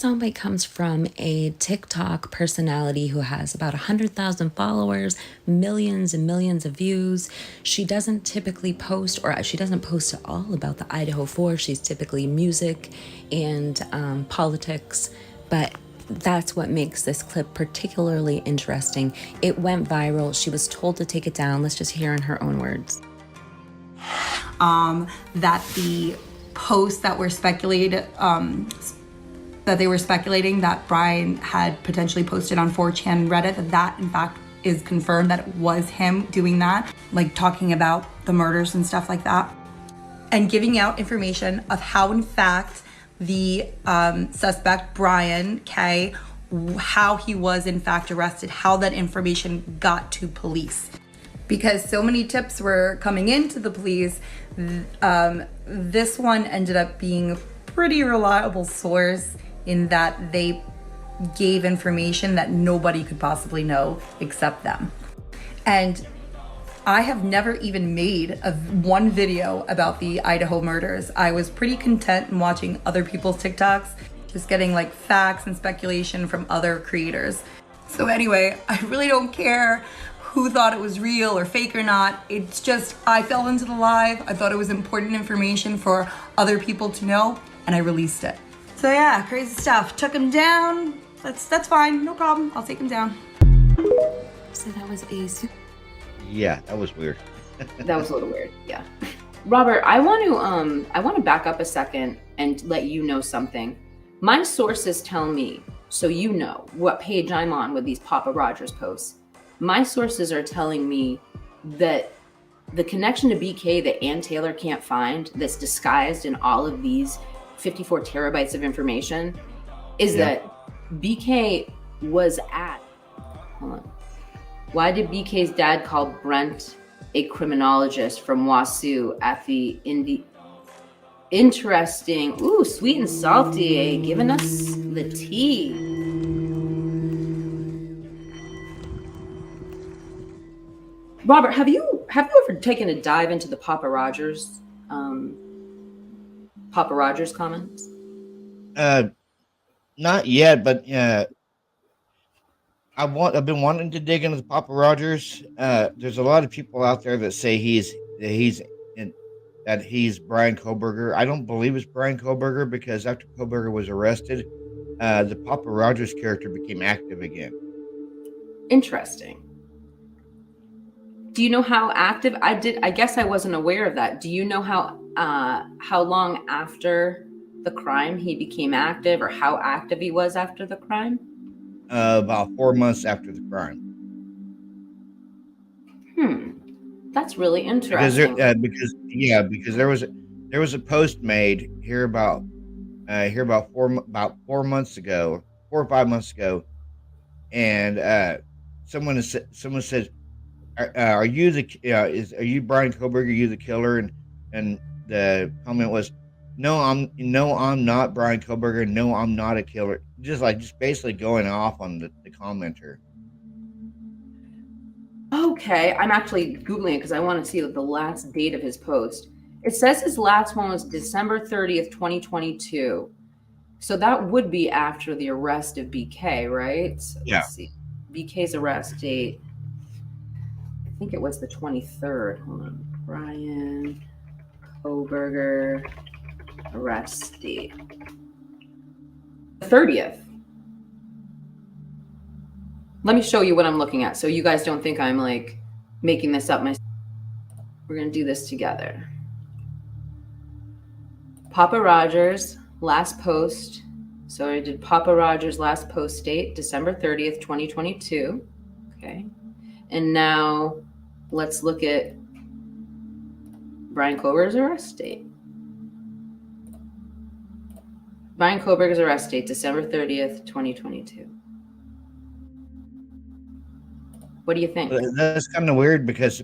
soundbite comes from a TikTok personality who has about 100,000 followers, millions and millions of views. She doesn't typically post, or she doesn't post at all about the IDAHO4. She's typically music and politics, but that's what makes this clip particularly interesting. It went viral. She was told to take it down. Let's just hear in her own words. That the posts that were speculated, that they were speculating that Bryan had potentially posted on 4chan Reddit, that in fact is confirmed that it was him doing that, like talking about the murders and stuff like that, and giving out information of how in fact the suspect, Bryan K., how he was in fact arrested, how that information got to police. Because so many tips were coming into the police, this one ended up being a pretty reliable source in that they gave information that nobody could possibly know except them. And I have never even made one video about the Idaho murders. I was pretty content in watching other people's TikToks, just getting like facts and speculation from other creators. So anyway, I really don't care who thought it was real or fake or not. It's just, I fell into the live. I thought it was important information for other people to know, and I released it. So yeah, crazy stuff. Took him down. That's fine, no problem. I'll take him down. So that was Yeah, that was weird. That was a little weird, yeah. Robert, I want to back up a second and let you know something. My sources tell me, so you know what page I'm on with these Pappa Rogers posts. My sources are telling me that the connection to BK that Ann Taylor can't find, that's disguised in all of these 54 terabytes of information, is that BK was at, hold on. Why did BK's dad call Brent a criminologist from WASU at the interesting, ooh, sweet and salty, giving us the tea. Robert, have you ever taken a dive into the Pappa Rogers comments? Not yet, but I've been wanting to dig into the Pappa Rogers. There's a lot of people out there that say he's Bryan Kohberger. I don't believe it's Bryan Kohberger, because after Kohberger was arrested, the Pappa Rogers character became active again. Interesting. Do you know how active? I guess I wasn't aware of that. Do you know how long after the crime he became active, or how active he was after the crime? About 4 months after the crime. That's really interesting. Because there was a post made here about 4 months ago, 4 or 5 months ago, and someone said, "Are you are you Bryan Kohberger? Are you the killer?" And the comment was, "No, I'm not Bryan Kohberger. No, I'm not a killer." Just basically going off on the commenter. Okay, I'm actually Googling it because I want to see the last date of his post. It says his last one was December 30th, 2022. So that would be after the arrest of BK, right? So Yeah. Let's see. BK's arrest date. I think it was the 23rd. Hold on. Bryan Kohberger arrest date. 30th. Let me show you what I'm looking at so you guys don't think I'm like making this up myself. We're going to do this together. Pappa Rogers last post. So I did Pappa Rogers last post date, December 30th, 2022. Okay. And now let's look at Bryan Kohberger's arrest date. Bryan Kohberger's arrest date, December 30th, 2022. What do you think? That's kind of weird because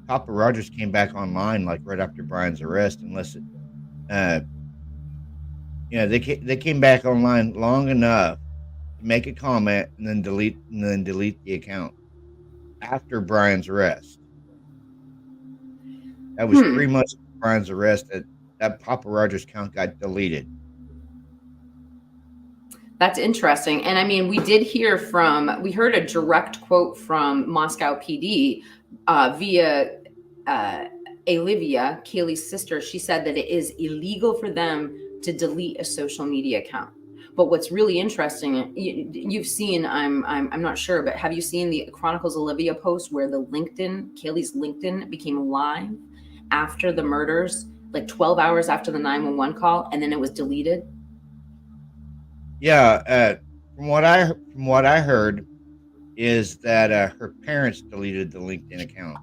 Pappa Rogers came back online like right after Bryan's arrest, unless they came back online long enough to make a comment and then delete the account after Bryan's arrest. That was 3 months after Bryan's arrest that Pappa Rogers account got deleted. That's interesting. And I mean, we heard a direct quote from Moscow PD via Olivia, Kaylee's sister. She said that it is illegal for them to delete a social media account. But what's really interesting, you've seen, I'm not sure, but have you seen the Chronicles Olivia post where Kaylee's LinkedIn became live after the murders, like 12 hours after the 911 call, and then it was deleted? Yeah, from what I heard is that her parents deleted the LinkedIn account.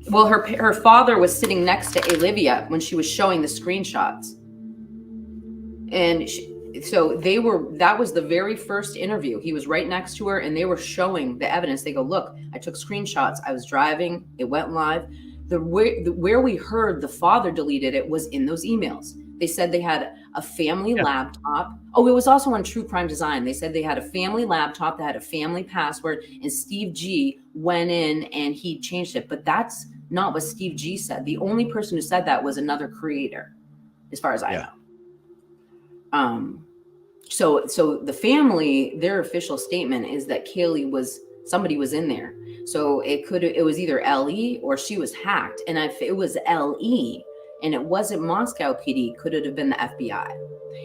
Well, her father was sitting next to Olivia when she was showing the screenshots, and that was the very first interview. He was right next to her, and they were showing the evidence. They go, "Look, I took screenshots. I was driving. It went live." Where we heard the father deleted it was in those emails. They said they had a family laptop. Oh, it was also on True Crime Design. They said they had a family laptop that had a family password, and Steve G went in and he changed it. But that's not what Steve G said. The only person who said that was another creator, as far as I know. So the family, their official statement is that somebody was in there. So it was either LE or she was hacked. And if it was LE and it wasn't Moscow PD, could it have been the FBI?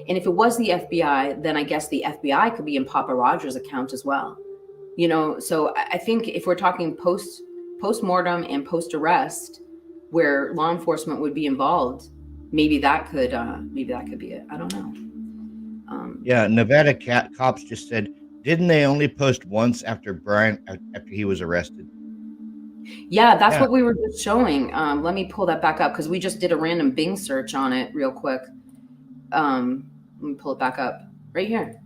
And if it was the FBI, then I guess the FBI could be in Pappa Rogers' account as well. So I think if we're talking post-mortem and post-arrest, where law enforcement would be involved, maybe that could be it. I don't know. Nevada cops just said, didn't they only post once after he was arrested? Yeah, that's what we were just showing. Let me pull that back up because we just did a random Bing search on it real quick. Let me pull it back up right here.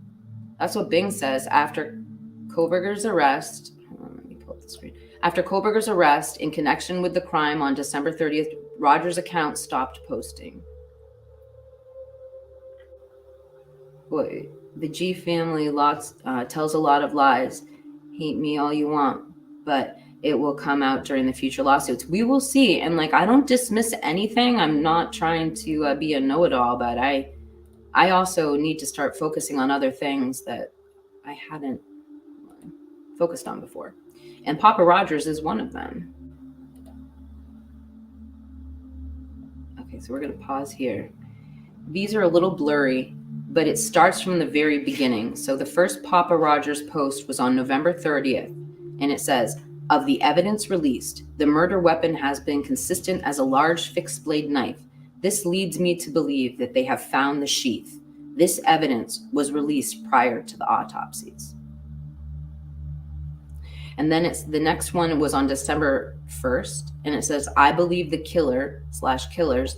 That's what Bing says. After Kohberger's arrest, let me pull up the screen. After Kohberger's arrest in connection with the crime on December 30th, Rogers' account stopped posting. Boy, the G family tells a lot of lies. Hate me all you want, but it will come out during the future lawsuits. We will see. And I don't dismiss anything. I'm not trying to be a know-it-all, but I also need to start focusing on other things that I hadn't focused on before. And Pappa Rogers is one of them. Okay, so we're going to pause here. These are a little blurry, but it starts from the very beginning. So the first Pappa Rogers post was on November 30th, and it says, of the evidence released, the murder weapon has been consistent as a large fixed blade knife. This leads me to believe that they have found the sheath. This evidence was released prior to the autopsies. And then the next one was on December 1st, and it says, I believe the killer/killers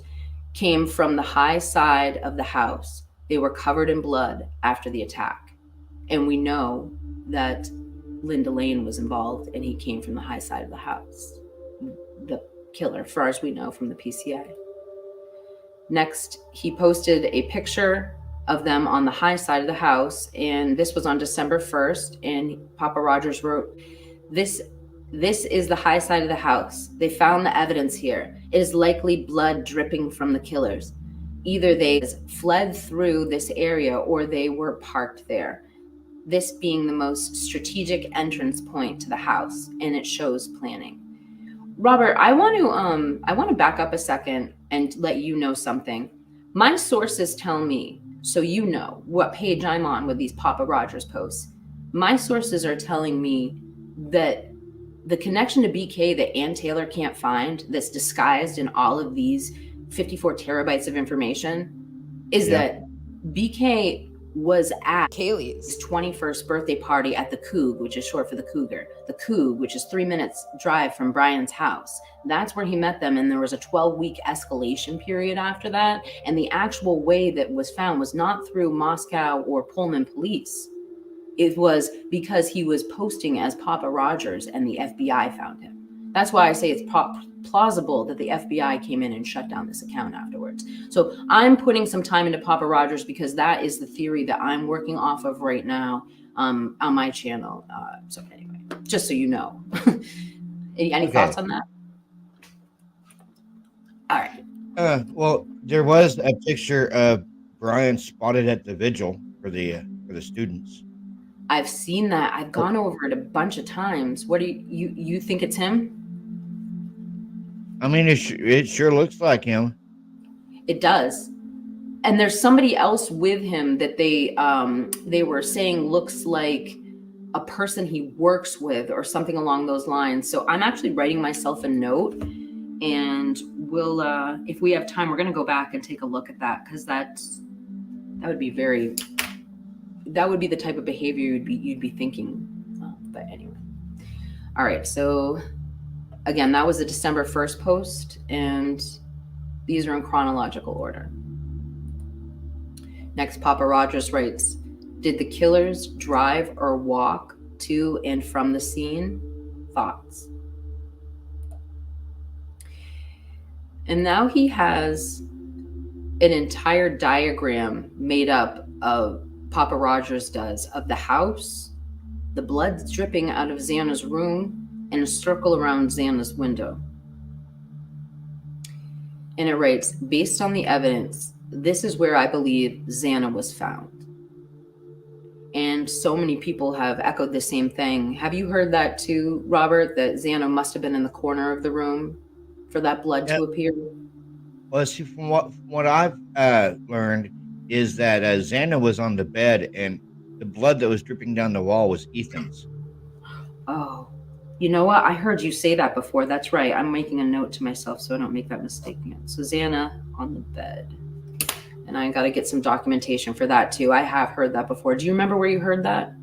came from the high side of the house. They were covered in blood after the attack. And we know that Linda Lane was involved, and he came from the high side of the house. The killer, as far as we know from the PCA. Next, he posted a picture of them on the high side of the house, and this was on December 1st, and Pappa Rogers wrote, This is the high side of the house. They found the evidence here. It is likely blood dripping from the killers. Either they fled through this area or they were parked there. This being the most strategic entrance point to the house, and it shows planning. Robert, I want to back up a second and let you know something. My sources tell me, so you know what page I'm on with these Pappa Rogers posts. My sources are telling me that the connection to BK that Ann Taylor can't find, that's disguised in all of these 54 terabytes of information, is that BK was at Kaylee's 21st birthday party at the Coug, which is short for the Cougar. The Coug, which is 3 minutes drive from Bryan's house. That's where he met them, and there was a 12-week escalation period after that. And the actual way that was found was not through Moscow or Pullman police. It was because he was posting as Pappa Rogers, and the FBI found him. That's why I say it's plausible that the FBI came in and shut down this account afterwards. So I'm putting some time into Pappa Rogers because that is the theory that I'm working off of right now on my channel. So anyway, just so you know. Any thoughts on that? All right. Well, there was a picture of Bryan spotted at the vigil for the for the students. I've seen that. I've gone over it a bunch of times. What do you think it's him? I mean, it sure looks like him. It does. And there's somebody else with him that they were saying looks like a person he works with or something along those lines. So I'm actually writing myself a note, and we'll if we have time, we're going to go back and take a look at that, because that would be the type of behavior you'd be thinking. But anyway, all right. So again, that was the December 1st post, and these are in chronological order. Next, Pappa Rogers writes, did the killers drive or walk to and from the scene? Thoughts? And now he has an entire diagram made up of, Pappa Rogers does, of the house, the blood dripping out of Xana's room, and a circle around Xana's window. And it writes, based on the evidence, this is where I believe Xana was found. And so many people have echoed the same thing. Have you heard that too, Robert, that Xana must have been in the corner of the room for that blood to appear? Well, see, from what I've learned is that Xana was on the bed, and the blood that was dripping down the wall was Ethan's. Oh, you know what? I heard you say that before. That's right. I'm making a note to myself so I don't make that mistake again. So Xana on the bed. And I got to get some documentation for that too. I have heard that before. Do you remember where you heard that?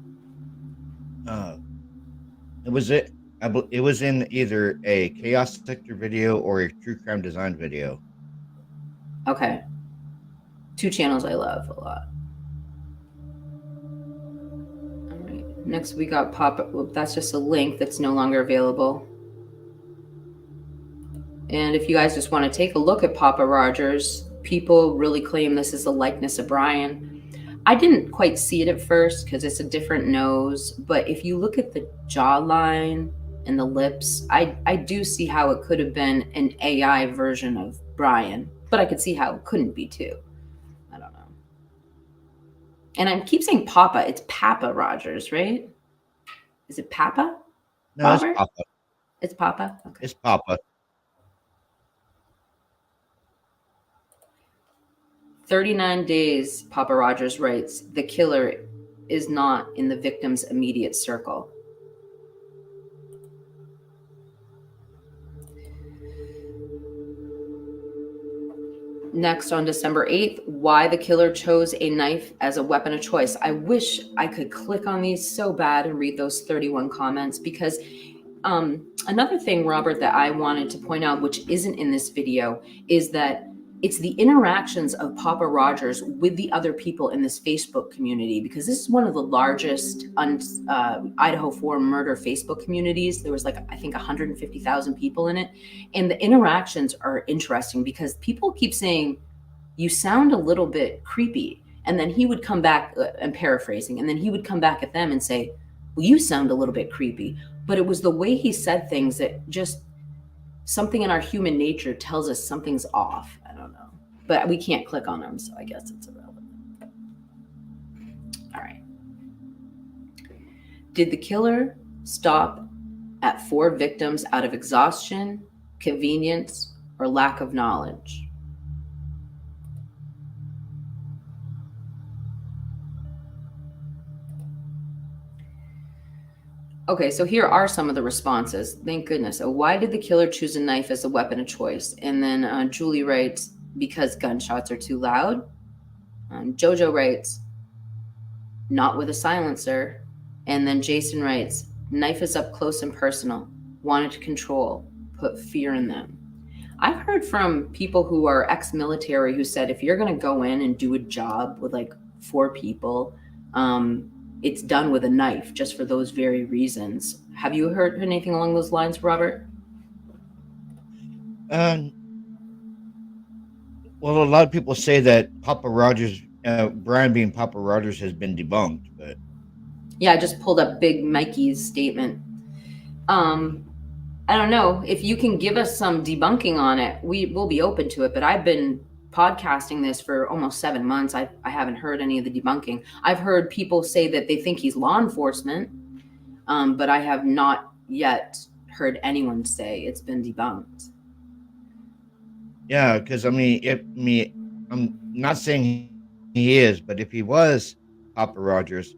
It was in either a Chaos Sector video or a True Crime Design video. Okay. 2 channels I love a lot. All right. Next we got Pappa. Well, that's just a link that's no longer available. And if you guys just want to take a look at Pappa Rogers, people really claim this is a likeness of Bryan. I didn't quite see it at first because it's a different nose, but if you look at the jawline and the lips, I do see how it could have been an AI version of Bryan, but I could see how it couldn't be too. I don't know. And I keep saying Pappa. It's Pappa Rogers, right? Is it Pappa? No, Robert? it's Pappa. It's Pappa? Okay. It's Pappa. 39 days, Pappa Rogers writes, the killer is not in the victim's immediate circle. Next, on December 8th, why the killer chose a knife as a weapon of choice. I wish I could click on these so bad and read those 31 comments, because another thing, Robert, that I wanted to point out, which isn't in this video, is that it's the interactions of Pappa Rogers with the other people in this Facebook community, because this is one of the largest IDAHO4 murder Facebook communities. There was I think 150,000 people in it. And the interactions are interesting because people keep saying, you sound a little bit creepy. And then he would come back, I'm paraphrasing, and then he would come back at them and say, well, you sound a little bit creepy. But it was the way he said things that just, something in our human nature tells us something's off. I don't know, but we can't click on them, so I guess it's irrelevant. All right. Did the killer stop at 4 victims out of exhaustion, convenience, or lack of knowledge? Okay, so here are some of the responses. Thank goodness. Why did the killer choose a knife as a weapon of choice? And then Julie writes, because gunshots are too loud. Jojo writes, not with a silencer. And then Jason writes, knife is up close and personal. Wanted to control, put fear in them. I've heard from people who are ex-military who said, if you're going to go in and do a job with 4 people, it's done with a knife, just for those very reasons. Have you heard anything along those lines, Robert? Well, a lot of people say that Pappa Rogers, Bryan being Pappa Rogers, has been debunked, but yeah, I just pulled up Big Mikey's statement. I don't know if you can give us some debunking on it. We will be open to it, but I've been podcasting this for almost 7 months. I haven't heard any of the debunking. I've heard people say that they think he's law enforcement, but I have not yet heard anyone say it's been debunked. Yeah, because I'm not saying he is, but if he was Pappa Rogers,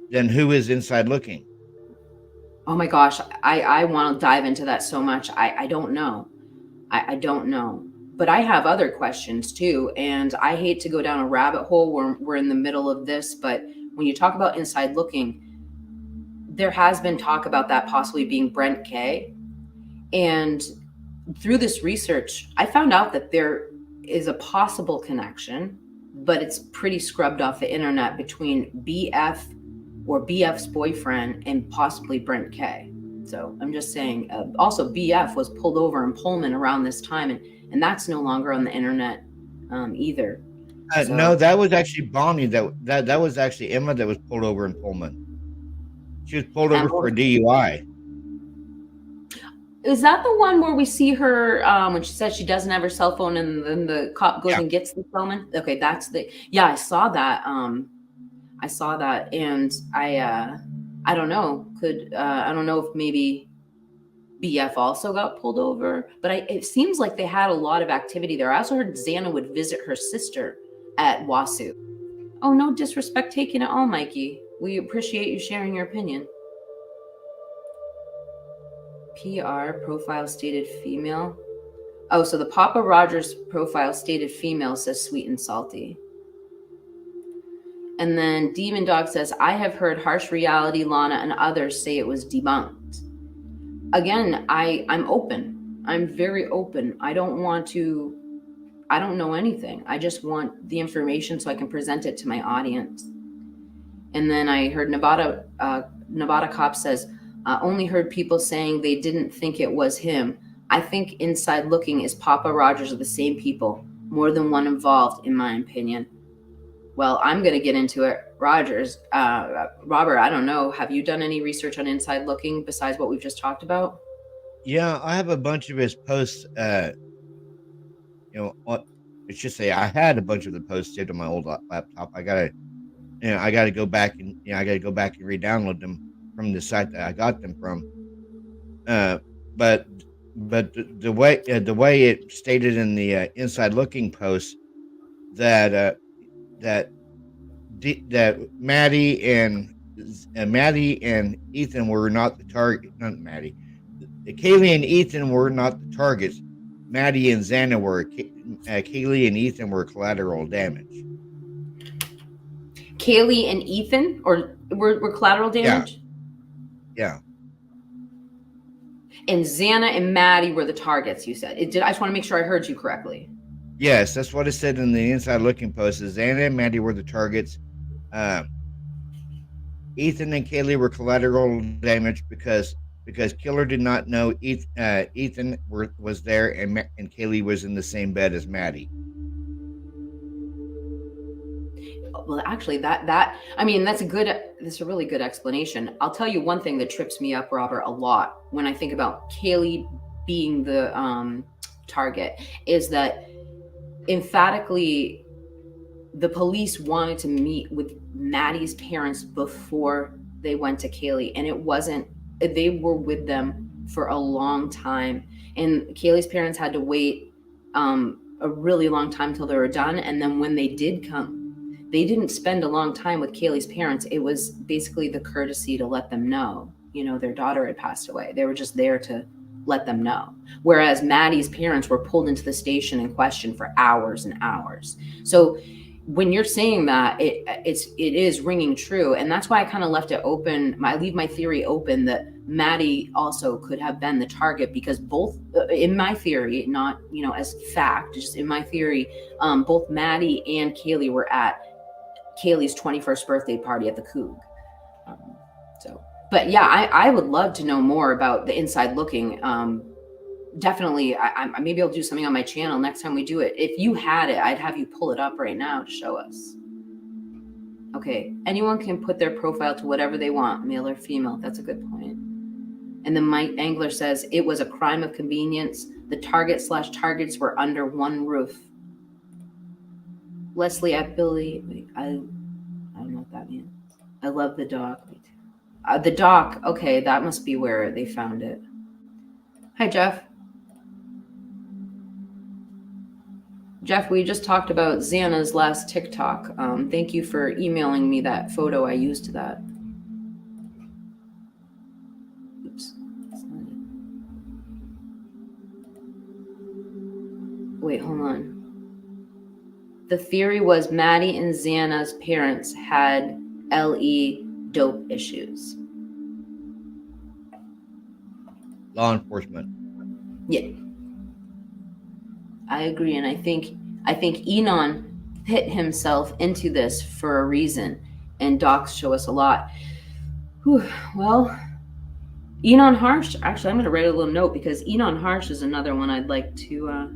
then who is inside looking? Oh my gosh, I want to dive into that so much. I don't know. I don't know. But I have other questions too. And I hate to go down a rabbit hole where we're in the middle of this. But when you talk about inside looking, there has been talk about that possibly being Brent K. And through this research, I found out that there is a possible connection, but it's pretty scrubbed off the internet between BF or BF's boyfriend and possibly Brent K. So I'm just saying, also BF was pulled over in Pullman around this time, and that's no longer on the internet either. So, No, that was actually Bonnie. That was actually Emma that was pulled over in Pullman. She was pulled over for a DUI. Is that the one where we see her when she says she doesn't have her cell phone and then the cop goes and gets the phone? Okay, that's I saw that. I saw that, and I don't know. I don't know if maybe BF also got pulled over, but it seems like they had a lot of activity there. I also heard Xana would visit her sister at Wasu. Oh, no disrespect taken at all, Mikey. We appreciate you sharing your opinion. PR profile stated female. Oh, so the Pappa Rogers profile stated female says sweet and salty. And then Demon Dog says, I have heard Harsh Reality, Lana, and others say it was debunked. Again, I'm open. I'm very open. I don't know anything. I just want the information so I can present it to my audience. And then I heard Nevada Cop says, only heard people saying they didn't think it was him. I think inside looking is Pappa Rogers are the same people. More than one involved, in my opinion. Well, I'm going to get into it. Rogers, Robert, I don't know. Have you done any research on inside looking besides what we've just talked about? Yeah, I have a bunch of his posts. I should say I had a bunch of the posts saved on my old laptop. I gotta go back and re-download them from the site that I got them from. But the way it stated in the inside looking post that Maddie and Ethan were not the target. Not Maddie. Kaylee and Ethan were not the targets. Maddie and Xana were. Kaylee and Ethan were collateral damage. Kaylee and Ethan were collateral damage? Yeah. And Xana and Maddie were the targets, you said. I just want to make sure I heard you correctly. Yes, that's what it said in the inside looking post. Is Xana and Maddie were the targets. Ethan and Kaylee were collateral damage because Killer did not know Ethan was there and Kaylee was in the same bed as Maddie. Well, actually, that's a really good explanation. I'll tell you one thing that trips me up, Robert, a lot when I think about Kaylee being the target is that emphatically the police wanted to meet with Maddie's parents before they went to Kaylee, and they were with them for a long time, and Kaylee's parents had to wait a really long time till they were done. And then when they did come, they didn't spend a long time with Kaylee's parents. It was basically the courtesy to let them know, their daughter had passed away. They were just there to let them know. Whereas Maddie's parents were pulled into the station and questioned for hours and hours. So when you're saying that, it is ringing true. And that's why I kind of left it open. I leave my theory open that Maddie also could have been the target, because both, in my theory, not, as fact, just in my theory, both Maddie and Kaylee were at Kaylee's 21st birthday party at the Coug. But yeah, I would love to know more about the inside looking. Definitely, maybe I'll do something on my channel next time we do it. If you had it, I'd have you pull it up right now to show us. Okay, anyone can put their profile to whatever they want, male or female. That's a good point. And then Mike Angler says, it was a crime of convenience. The targets were under one roof. Leslie at Billy. Wait, I don't know what that means. I love the doc. The doc. Okay, that must be where they found it. Hi, Jeff. Jeff, we just talked about Xana's last TikTok. Thank you for emailing me that photo. I used that. Oops. That's not it. Wait, hold on. The theory was Maddie and Xana's parents had LE dope issues. Law enforcement. Yeah. I agree, and I think Enon put himself into this for a reason, and docs show us a lot. Whew, well, Enon Harsh. Actually, I'm going to write a little note because Enon Harsh is another one I'd like to.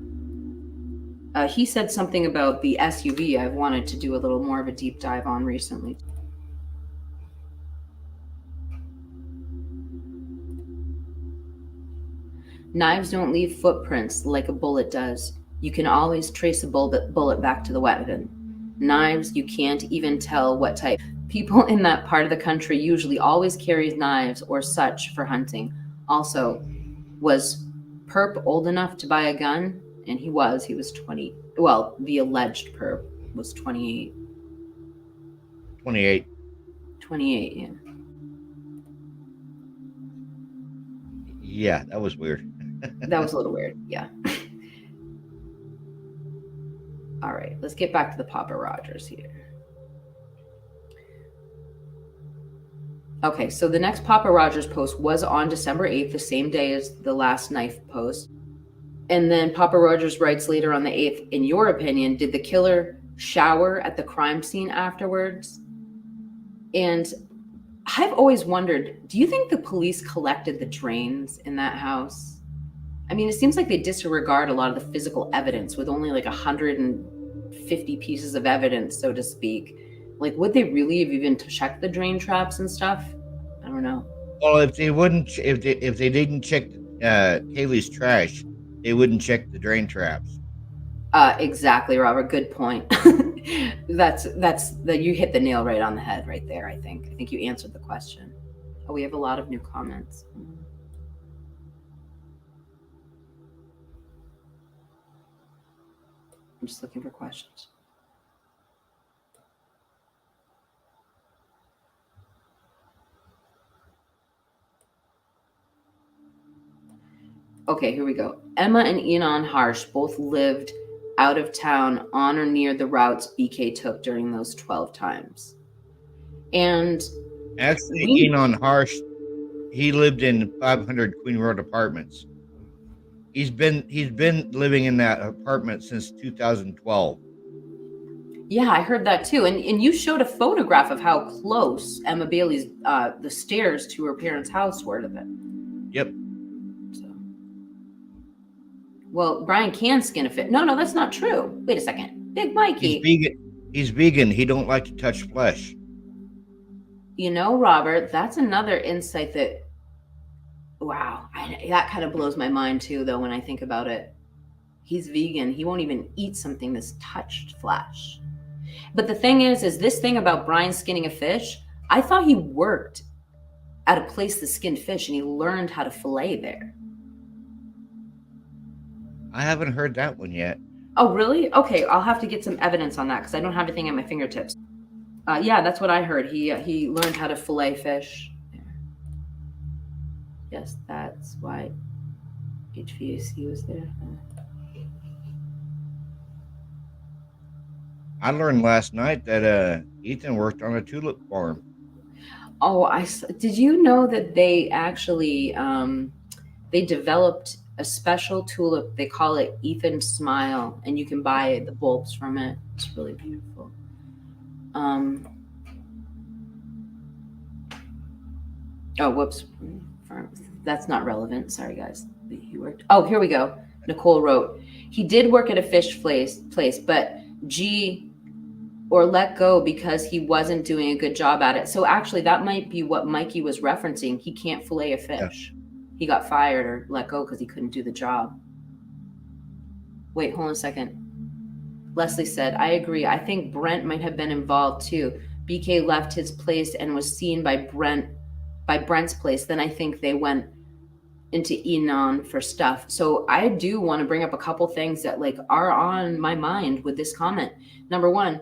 He said something about the SUV. I've wanted to do a little more of a deep dive on recently. Knives don't leave footprints like a bullet does. You can always trace a bullet back to the weapon. Knives, you can't even tell what type. People in that part of the country usually always carry knives or such for hunting. Also, was Perp old enough to buy a gun? And he was 20. Well, the alleged Perp was 28. 28. 28, yeah. Yeah, that was weird. That was a little weird, yeah. All right, let's get back to the Pappa Rogers here. Okay, so the next Pappa Rogers post was on December 8th, the same day as the last knife post. And then Pappa Rogers writes later on the 8th, in your opinion, did the killer shower at the crime scene afterwards? And I've always wondered, do you think the police collected the drains in that house? I mean, it seems like they disregard a lot of the physical evidence with only like 150 pieces of evidence, so to speak. Like, would they really have even checked the drain traps and stuff? I don't know. Well, if they didn't check Kaylee's trash, they wouldn't check the drain traps. Exactly, Robert. Good point. That's you hit the nail right on the head right there. I think you answered the question. Oh, we have a lot of new comments. I'm just looking for questions. Okay, here we go. Emma and Enon Harsh both lived out of town on or near the routes BK took during those 12 times. And actually, Enon Harsh, he lived in 500 Queen Road Apartments. He's been living in that apartment since 2012. Yeah, I heard that too. And you showed a photograph of how close Emma Bailey's the stairs to her parents' house were to them. Yep. So, well, Bryan can skin a fish. No, that's not true. Wait a second, Big Mikey. He's vegan. He don't like to touch flesh. You know, Robert, that's another insight that. Wow, that kind of blows my mind too, though, when I think about it. He's vegan. He won't even eat something that's touched flesh. But the thing is this thing about Bryan skinning a fish, I thought he worked at a place that skinned fish and he learned how to fillet there. I haven't heard that one yet. Oh, really? Okay, I'll have to get some evidence on that because I don't have anything at my fingertips. Yeah, that's what I heard. He learned how to fillet fish. Yes, that's why HVAC was there. I learned last night that Ethan worked on a tulip farm. Oh, did you know that they actually they developed a special tulip? They call it Ethan Smile, and you can buy the bulbs from it. It's really beautiful. Oh, whoops. That's not relevant. Sorry, guys. He worked. Oh, here we go. Nicole wrote, he did work at a fish place, but or let go because he wasn't doing a good job at it. So actually, that might be what Mikey was referencing. He can't fillet a fish. Yeah. He got fired or let go because he couldn't do the job. Wait, hold on a second. Leslie said, I agree. I think Brent might have been involved too. BK left his place and was seen by Brent's place. Then I think they went into Enon for stuff. So I do want to bring up a couple things that like are on my mind with this comment. Number one,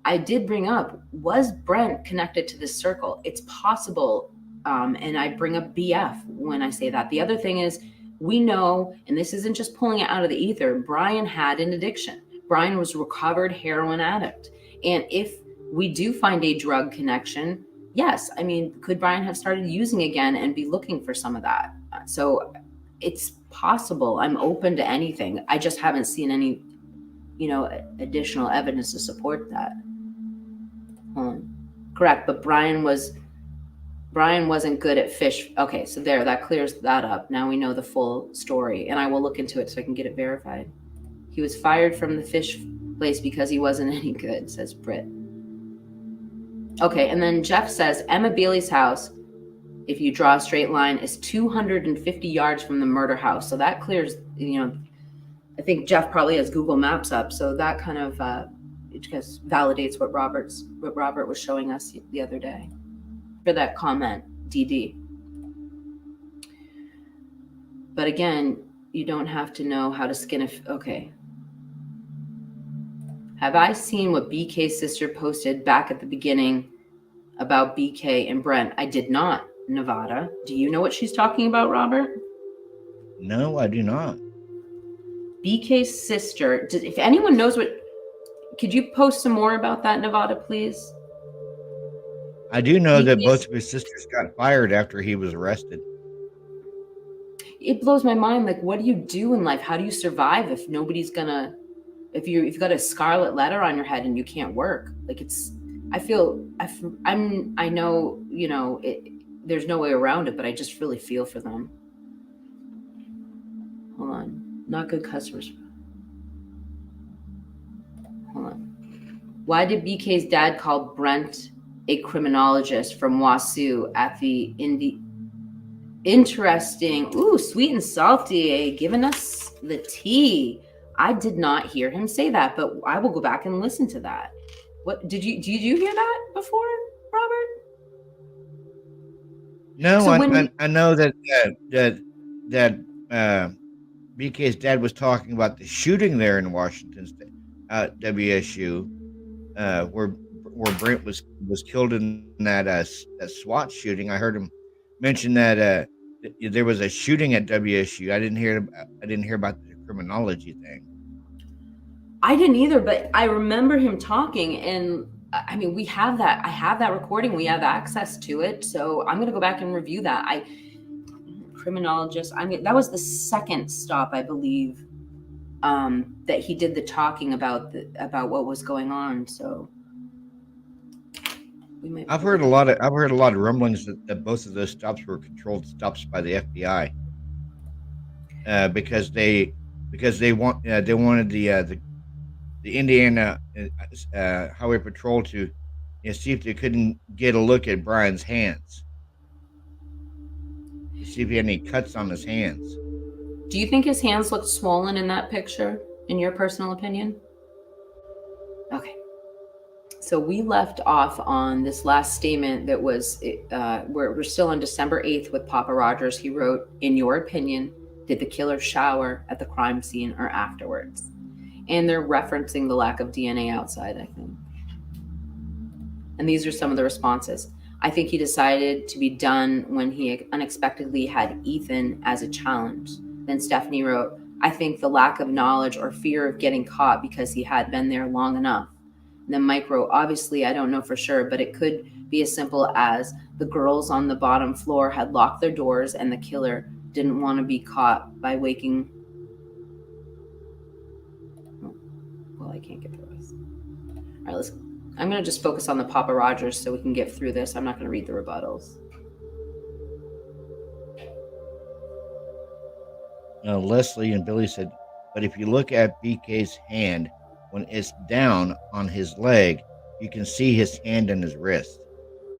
I did bring up, was Brent connected to this circle? It's possible. And I bring up BF when I say that. The other thing is, we know, and this isn't just pulling it out of the ether, Bryan had an addiction. Bryan was a recovered heroin addict. And if we do find a drug connection, yes, I mean, could Bryan have started using again and be looking for some of that? So it's possible. I'm open to anything. I just haven't seen any, additional evidence to support that. Correct, but Bryan wasn't good at fish. Okay, so that clears that up. Now we know the full story, and I will look into it so I can get it verified. He was fired from the fish place because he wasn't any good, says Britt. Okay, and then Jeff says, Emma Bailey's house, if you draw a straight line, is 250 yards from the murder house. So that clears, I think Jeff probably has Google Maps up, so that kind of it just validates what Robert was showing us the other day. For that comment, DD. But again, you don't have to know how to skin a... Okay. Have I seen what BK's sister posted back at the beginning about BK and Brent? I did not, Nevada. Do you know what she's talking about, Robert? No, I do not. BK's sister... If anyone knows what... Could you post some more about that, Nevada, please? I do know that both of his sisters got fired after he was arrested. It blows my mind. Like, what do you do in life? How do you survive if nobody's gonna, if you've got a scarlet letter on your head and you can't work? Like, I know, there's no way around it, but I just really feel for them. Hold on. Not good customers. Hold on. Why did BK's dad call Brent a criminologist from WASU at the interesting, sweet and salty, giving us the tea. I did not hear him say that, but I will go back and listen to that. What did you hear that before, Robert? No, so I know that BK's dad was talking about the shooting there in Washington State, WSU, where Brent was killed in that SWAT shooting. I heard him mention that there was a shooting at WSU. I didn't hear about the criminology thing. I didn't either, but I remember him talking, and I mean, we have that. I have that recording. We have access to it, so I'm going to go back and review that. Criminologist. I mean, that was the second stop, I believe, that he did the talking about what was going on. So. I've heard a lot of rumblings that both of those stops were controlled stops by the FBI, because they wanted the Indiana Highway Patrol to see if they couldn't get a look at Bryan's hands, to see if he had any cuts on his hands. Do you think his hands looked swollen in that picture, in your personal opinion? Okay. So we left off on this last statement that was, we're still on December 8th with Pappa Rogers. He wrote, in your opinion, did the killer shower at the crime scene or afterwards? And they're referencing the lack of DNA outside, I think. And these are some of the responses. I think he decided to be done when he unexpectedly had Ethan as a challenge. Then Stephanie wrote, I think the lack of knowledge or fear of getting caught because he had been there long enough. Then Mike wrote, obviously, I don't know for sure, but it could be as simple as the girls on the bottom floor had locked their doors and the killer didn't want to be caught by waking. Oh, well, I can't get through this. All right, I'm going to just focus on the Pappa Rogers so we can get through this. I'm not going to read the rebuttals. Leslie and Billy said, but if you look at BK's hand, when it's down on his leg, you can see his hand and his wrist.